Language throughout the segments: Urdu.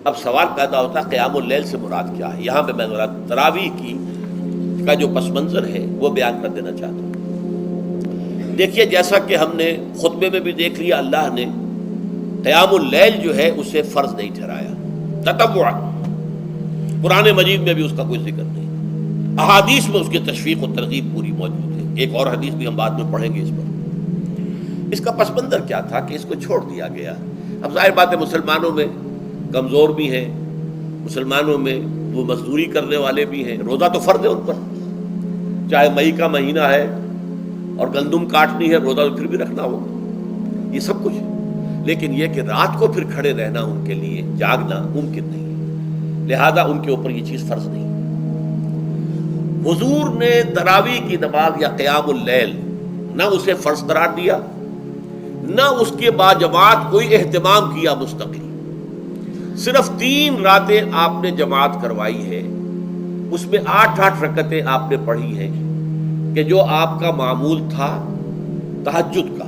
اب سوال پیدا ہوتا ہے قیام اللیل سے مراد کیا ہے؟ یہاں پہ میں ذرا تراویح کا جو پس منظر ہے وہ بیان کر دینا چاہتا ہوں۔ دیکھیے، جیسا کہ ہم نے خطبے میں بھی دیکھ لیا، اللہ نے قیام اللیل جو ہے اسے فرض نہیں ٹھہرایا، تطوع۔ قرآن مجید میں بھی اس کا کوئی ذکر نہیں، احادیث میں اس کی تشویق و ترغیب پوری موجود ہے۔ ایک اور حدیث بھی ہم بعد میں پڑھیں گے اس پر۔ اس کا پس منظر کیا تھا کہ اس کو چھوڑ دیا گیا۔ اب ظاہر بات ہے مسلمانوں میں کمزور بھی ہیں، مسلمانوں میں وہ مزدوری کرنے والے بھی ہیں، روزہ تو فرض ہے ان پر، چاہے مئی کا مہینہ ہے اور گندم کاٹنی ہے، روزہ تو پھر بھی رکھنا ہوگا، یہ سب کچھ ہے۔ لیکن یہ کہ رات کو پھر کھڑے رہنا ان کے لیے، جاگنا ممکن نہیں ہے، لہذا ان کے اوپر یہ چیز فرض نہیں۔ حضور نے تراویح کی نماز یا قیام اللیل نہ اسے فرض قرار دیا، نہ اس کے بعد جماعت کوئی اہتمام کیا مستقل۔ صرف 3 راتیں آپ نے جماعت کروائی ہے، اس میں 8 رکعتیں آپ نے پڑھی ہیں کہ جو آپ کا معمول تھا تہجد کا،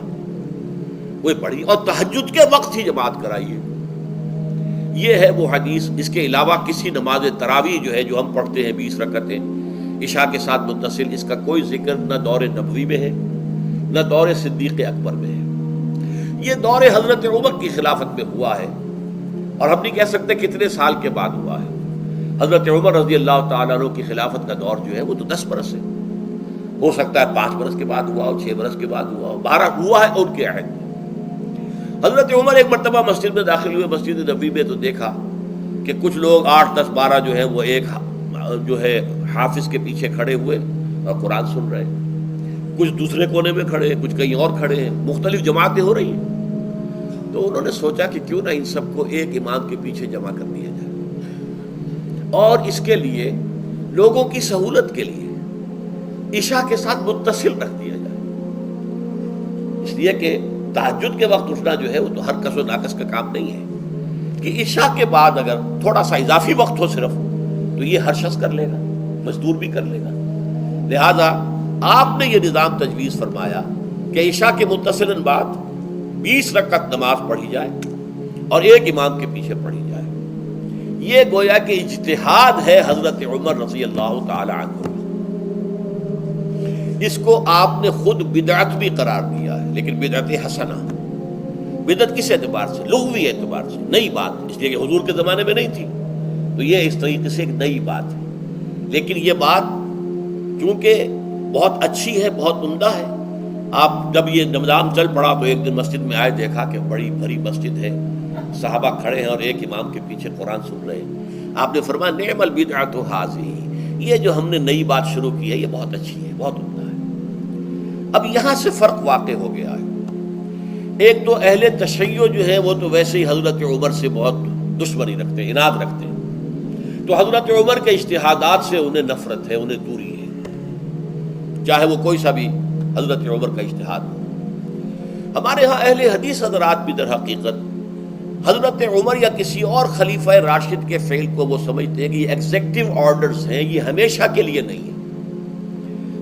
وہ پڑھی، اور تہجد کے وقت ہی جماعت کرائی ہے۔ یہ ہے وہ حدیث۔ اس کے علاوہ کسی نماز تراویح جو ہے جو ہم پڑھتے ہیں 20 رکعتیں عشاء کے ساتھ متصل، اس کا کوئی ذکر نہ دور نبوی میں ہے نہ دور صدیق اکبر میں ہے۔ یہ دور حضرت عمر کی خلافت میں ہوا ہے، اور ہم نہیں کہہ سکتے کتنے سال کے بعد ہوا ہے۔ حضرت عمر رضی اللہ تعالیٰ عنہ کی خلافت کا دور جو ہے وہ تو 10 برس ہے، ہو سکتا ہے 5 برس کے بعد ہوا ہو، 6 برس کے بعد ہوا ہو، 12 ہوا ہے ان کے عہد میں۔ حضرت عمر ایک مرتبہ مسجد میں داخل ہوئے، مسجد نبوی میں، تو دیکھا کہ کچھ لوگ 8 10 12 جو ہے وہ ایک جو ہے حافظ کے پیچھے کھڑے ہوئے اور قرآن سن رہے ہیں، کچھ دوسرے کونے میں کھڑے ہیں، کچھ کہیں اور کھڑے ہیں، مختلف جماعتیں ہو رہی ہیں۔ تو انہوں نے سوچا کہ کیوں نہ ان سب کو ایک امام کے پیچھے جمع کر دیا جائے، اور اس کے لیے لوگوں کی سہولت کے لیے عشاء کے ساتھ متصل رکھ دیا جائے، اس لیے کہ تہجد کے وقت اٹھنا جو ہے وہ تو ہر کس و ناقص کا کام نہیں ہے، کہ عشاء کے بعد اگر تھوڑا سا اضافی وقت ہو صرف، تو یہ ہر شخص کر لے گا، مزدور بھی کر لے گا۔ لہذا آپ نے یہ نظام تجویز فرمایا کہ عشاء کے متصلاً بعد 20 رکعت نماز پڑھی جائے اور ایک امام کے پیچھے پڑھی جائے۔ یہ گویا کہ اجتہاد ہے حضرت عمر رضی اللہ تعالی عنہ، اس کو آپ نے خود بدعت بھی قرار دیا ہے، لیکن بدعت حسنہ۔ بدعت کس اعتبار سے؟ لغوی اعتبار سے، نئی بات، اس لیے کہ حضور کے زمانے میں نہیں تھی، تو یہ اس طریقے سے ایک نئی بات ہے۔ لیکن یہ بات چونکہ بہت اچھی ہے، بہت عمدہ ہے، آپ جب یہ نظام چل پڑا تو ایک دن مسجد میں آئے، دیکھا کہ بڑی بھری مسجد ہے، صحابہ کھڑے ہیں اور ایک امام کے پیچھے قرآن سن رہے ہیں۔ آپ نے فرمایا نعم البدعۃ ھذہ، یہ جو ہم نے نئی بات شروع کی ہے یہ بہت اچھی ہے، بہت عمدہ ہے۔ اب یہاں سے فرق واقع ہو گیا ہے۔ ایک تو اہل تشیع جو ہے وہ تو ویسے ہی حضرت عمر سے بہت دشمنی رکھتے ہیں، عناد رکھتے ہیں، تو حضرت عمر کے اجتہادات سے انہیں نفرت ہے، انہیں دوری ہے، چاہے وہ کوئی سا بھی حضرت عمر کا اجتہاد ہو۔ ہمارے ہاں اہل حدیث حضرات بھی در حقیقت حضرت عمر یا کسی اور خلیفہ راشد کے فعل کو وہ سمجھتے ہیں کہ یہ ایگزیکٹو آرڈرز ہیں، یہ ہمیشہ کے لیے نہیں ہے۔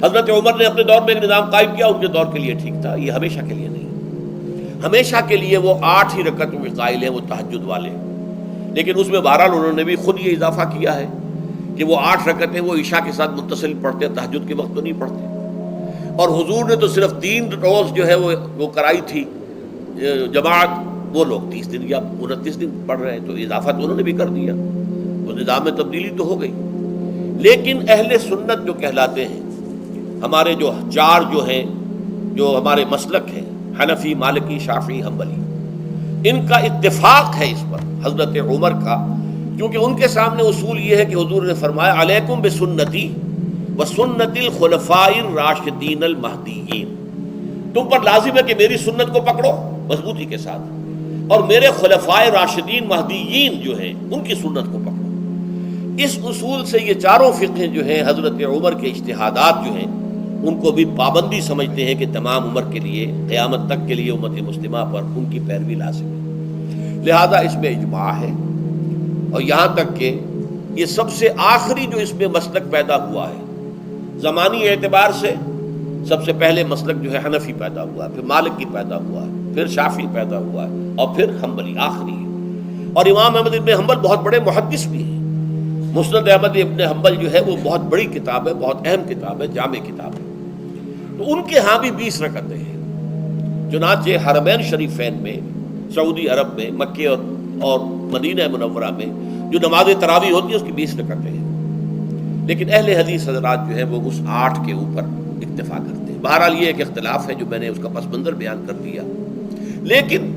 حضرت عمر نے اپنے دور میں ایک نظام قائم کیا، ان کے دور کے لیے ٹھیک تھا، یہ ہمیشہ کے لیے نہیں ہے۔ ہمیشہ کے لیے وہ 8 ہی رکعتوں کے قائل ہیں، وہ تہجد والے، لیکن اس میں بہرحال انہوں نے بھی خود یہ اضافہ کیا ہے کہ وہ 8 رکعتیں وہ عشاء کے ساتھ متصل پڑھتے ہیں، تہجد کے وقت تو نہیں پڑھتے۔ اور حضور نے تو صرف 3 روز جو ہے وہ کرائی تھی جماعت، وہ لوگ 30 دن یا 29 دن پڑھ رہے ہیں، تو اضافہ تو انہوں نے بھی کر دیا، تو نظام میں تبدیلی تو ہو گئی۔ لیکن اہل سنت جو کہلاتے ہیں، ہمارے جو 4 جو ہیں، جو ہمارے مسلک ہیں، حنفی، مالکی، شافعی، حنبلی، ان کا اتفاق ہے اس پر حضرت عمر کا، کیونکہ ان کے سامنے اصول یہ ہے کہ حضور نے فرمایا علیکم بسنتی وسنت الخلفاء الراشدین المہدیین، تم پر لازم ہے کہ میری سنت کو پکڑو مضبوطی کے ساتھ، اور میرے خلفاء راشدین مہدیین جو ہیں ان کی سنت کو پکڑو۔ اس اصول سے یہ 4 فقہ جو ہیں حضرت عمر کے اجتہادات جو ہیں ان کو بھی پابندی سمجھتے ہیں کہ تمام عمر کے لیے، قیامت تک کے لیے امت مسلمہ پر ان کی پیروی لازم ہے، لہذا اس میں اجماع ہے۔ اور یہاں تک کہ یہ سب سے آخری جو اس میں مسلک پیدا ہوا ہے زمانی اعتبار سے، سب سے پہلے مسلک جو ہے حنفی پیدا ہوا ہے، پھر مالکی پیدا ہوا ہے، پھر شافعی پیدا ہوا ہے، اور پھر حنبلی آخری ہے۔ اور امام احمد ابن حنبل بہت بڑے محدث بھی ہیں. مسند احمد ابن حنبل جو ہے وہ بہت بڑی کتاب ہے، بہت اہم کتاب ہے، جامع کتاب ہے. تو ان کے ہاں بھی 20 رکعتیں ہیں. چنانچہ حرمین شریفین میں، سعودی عرب میں، مکے اور مدینہ منورہ میں جو نماز تراویح ہوتی ہے اس کی 20 رکعتیں ہیں. لیکن اہل حدیث حضرات جو ہے وہ اس 8 کے اوپر اکتفا کرتے ہیں. بہرحال یہ ایک اختلاف ہے جو میں نے اس کا پس منظر بیان کر دیا. لیکن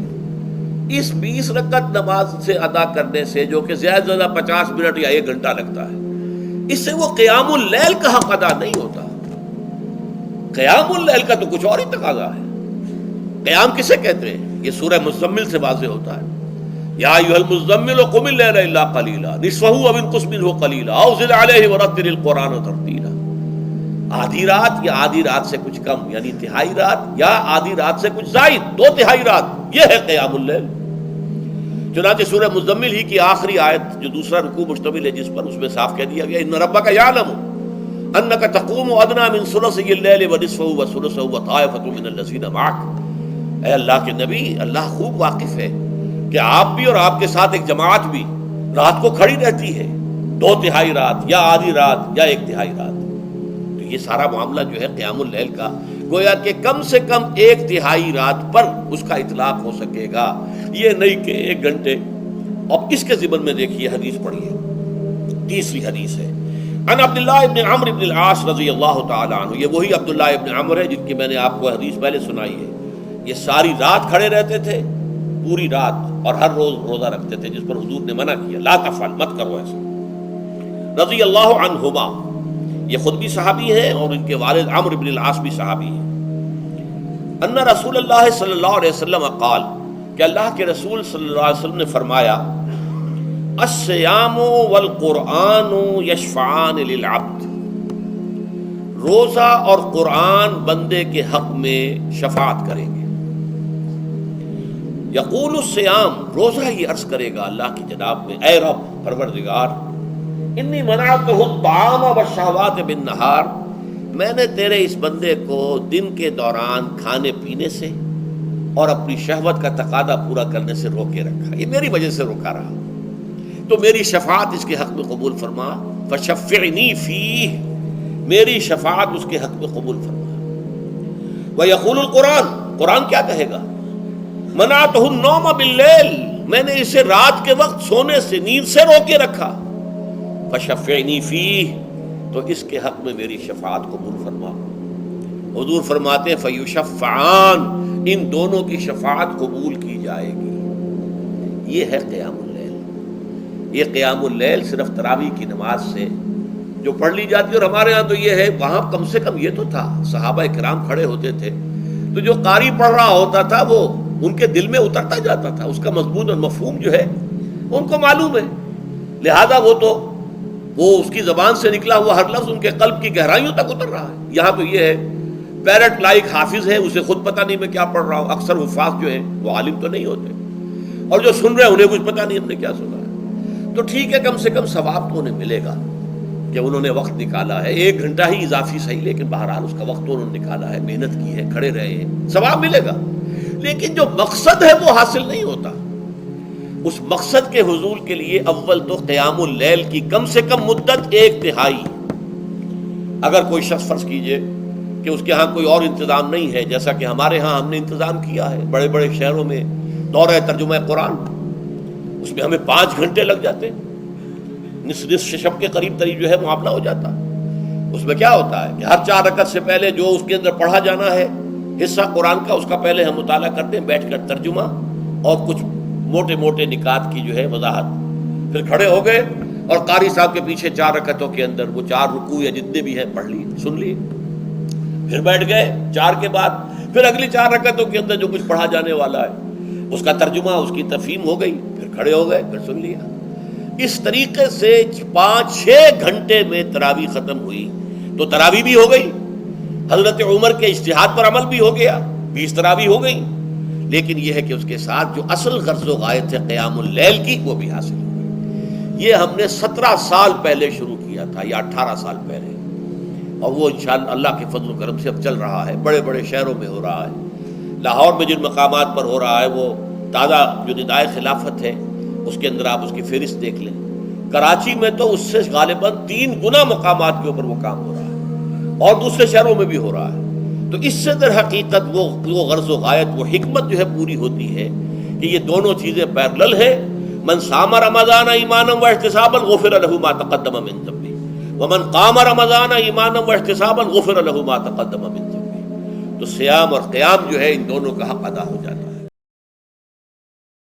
اس 20 رکعت نماز سے ادا کرنے سے، جو کہ زیادہ سے زیادہ 50 منٹ یا 1 گھنٹہ لگتا ہے، اس سے وہ قیام اللیل کا حق ادا نہیں ہوتا. قیام اللیل کا تو کچھ اور ہی تقاضا ہے. قیام کسے کہتے ہیں؟ یہ سورہ مزمل سے واضح ہوتا ہے. یا ایھا المزمل قم اللیل الا قلیلا نصفہ او انقص منہ قلیلا او زد علیہ ورتل القرآن ترتیلا. آدھی رات یا آدھی رات سے کچھ کم، یعنی تہائی رات، یا آدھی رات سے کچھ زائد، 2/3 رات، یہ ہے قیام اللیل. چنانچہ سورہ مزمل ہی کی آخری آیت جو دوسرا رکوع مشتمل ہے جس پر، اس میں صاف کہہ دیا گیا ان ربک یعلم انک تقوم ادنی من ثلثی اللیل ونصفہ وثلثہ وطائفۃ من الذین معک. اے اللہ کے نبی، اللہ خوب واقف ہے کہ آپ بھی اور آپ کے ساتھ ایک جماعت بھی رات کو کھڑی رہتی ہے، 2/3 رات یا آدھی رات یا 1/3 رات. تو یہ سارا معاملہ جو ہے قیام اللیل کا، گویا کہ کم سے کم 1/3 رات پر اس کا اطلاق ہو سکے گا، یہ نہیں کہ 1 گھنٹے. اب اس کے ضمن میں دیکھیے حدیث پڑھیے. تیسری حدیث ہے ان عبداللہ ابن عمرو ابن العاص رضی اللہ تعالی عنہ. یہ وہی عبداللہ ابن عمرو ہے جن کی میں نے آپ کو حدیث پہلے سنائی ہے. یہ ساری رات کھڑے رہتے تھے، پوری رات، اور ہر روز روزہ رکھتے تھے، جس پر حضور نے منع کیا، لا تفعل، مت کرو ایسا. رضی اللہ عنہما، یہ خود بھی صحابی ہیں اور ان کے والد عمرو بن العاص بھی صحابی ہیں. ان رسول اللہ صلی اللہ علیہ وسلم قال، کہ اللہ کے رسول صلی اللہ علیہ وسلم نے فرمایا الصیام والقرآن یشفعان للعبد. روزہ اور قرآن بندے کے حق میں شفاعت کریں گے. یقول الصیام، روزہ یہ عرض کرے گا اللہ کی جناب میں، اے رب پروردگار، انی منعتہ الطعام والشہوات بالنہار، میں نے تیرے اس بندے کو دن کے دوران کھانے پینے سے اور اپنی شہوت کا تقاضا پورا کرنے سے روکے رکھا، یہ میری وجہ سے روکا رہا، تو میری شفاعت اس کے حق میں قبول فرما. فشفعنی فیہ، میری شفاعت اس کے حق میں قبول فرما. ویقول القرآن، قرآن کیا کہے گا؟ منعتہ النوم باللیل، میں نے اسے رات کے وقت سونے سے، نیند سے روکے رکھا. فشفعنی فیہ، تو اس کے حق میں میری شفاعت قبول فرما. حضور فرماتے ہیں فیشفعان، ان دونوں کی شفاعت قبول کی جائے گی. یہ ہے قیام اللیل. یہ قیام اللیل صرف تراویح کی نماز سے جو پڑھ لی جاتی ہے. اور ہمارے ہاں تو یہ ہے، وہاں کم سے کم یہ تو تھا، صحابہ کرام کھڑے ہوتے تھے تو جو قاری پڑھ رہا ہوتا تھا وہ ان کے دل میں اترتا جاتا تھا، اس کا مضمون اور مفہوم جو ہے ان کو معلوم ہے، لہذا وہ اس کی زبان سے نکلا ہوا ہر لفظ ان کے قلب کی گہرائیوں تک اتر رہا ہے. یہاں تو یہ ہے پیرٹ لائک حافظ ہے، اسے خود پتہ نہیں میں کیا پڑھ رہا ہوں. اکثر حفاظ جو ہیں وہ عالم تو نہیں ہوتے، اور جو سن رہے ہیں انہیں کچھ پتہ نہیں ہم نے کیا سنا ہے. تو ٹھیک ہے، کم سے کم ثواب تو انہیں ملے گا کہ انہوں نے وقت نکالا ہے. 1 گھنٹہ ہی اضافی صحیح، لیکن بہرحال اس کا وقت تو انہوں نے نکالا ہے، محنت کی ہے، کھڑے رہے ہیں، ثواب ملے گا. لیکن جو مقصد ہے وہ حاصل نہیں ہوتا. اس مقصد کے حصول کے لیے اول تو قیام اللیل کی کم سے کم مدت 1/3. اگر کوئی شخص فرض کیجئے کہ اس کے ہاں کوئی اور انتظام نہیں ہے، جیسا کہ ہمارے ہاں ہم نے انتظام کیا ہے بڑے بڑے شہروں میں دورہ ترجمہ قرآن، اس میں ہمیں 5 گھنٹے لگ جاتے، نصف شب کے قریب تری جو ہے معاملہ ہو جاتا. اس میں کیا ہوتا ہے کہ ہر 4 رکعت سے پہلے جو اس کے اندر پڑھا جانا ہے حصہ قرآن کا، اس کا پہلے ہم مطالعہ کرتے ہیں بیٹھ کر، ترجمہ اور کچھ موٹے موٹے نکات کی جو ہے وضاحت. پھر کھڑے ہو گئے اور قاری صاحب کے پیچھے 4 رکعتوں کے اندر وہ 4 رکوع یا جتنے بھی ہیں پڑھ لی، سن لی. پھر بیٹھ گئے 4 کے بعد پھر اگلی 4 رکعتوں کے اندر جو کچھ پڑھا جانے والا ہے اس کا ترجمہ، اس کی تفہیم ہو گئی، پھر کھڑے ہو گئے، پھر سن لیا. اس طریقے سے 5-6 گھنٹے میں تراویح ختم ہوئی. تو تراویح بھی ہو گئی، حضرت عمر کے اجتہاد پر عمل بھی ہو گیا، 20 تراویح ہو گئی. لیکن یہ ہے کہ اس کے ساتھ جو اصل غرض و غایت ہے قیام اللیل کی، وہ بھی حاصل ہو گئی. یہ ہم نے 17 سال پہلے شروع کیا تھا یا 18 سال پہلے، اور وہ انشاءاللہ اللہ کے فضل و کرم سے اب چل رہا ہے. بڑے بڑے شہروں میں ہو رہا ہے، لاہور میں جن مقامات پر ہو رہا ہے وہ تازہ جو ندائے خلافت ہے اس کے اندر آپ اس کی فہرست دیکھ لیں. کراچی میں تو اس سے غالباً 3 گنا مقامات کے اوپر وہ کام ہو رہا ہے، اور دوسرے شہروں میں بھی ہو رہا ہے. تو اس سے در حقیقت وہ غرض و غایت، وہ حکمت جو ہے پوری ہوتی ہے کہ یہ دونوں چیزیں پیرلل ہیں. من صام رمضان ایمانا واحتسابا غفر له ما تقدم من ذنبه ومن قام رمضان ایمانا واحتسابا غفر له ما تقدم من ذنبه. تو صیام اور قیام جو ہے ان دونوں کا حق ادا ہو جاتا ہے.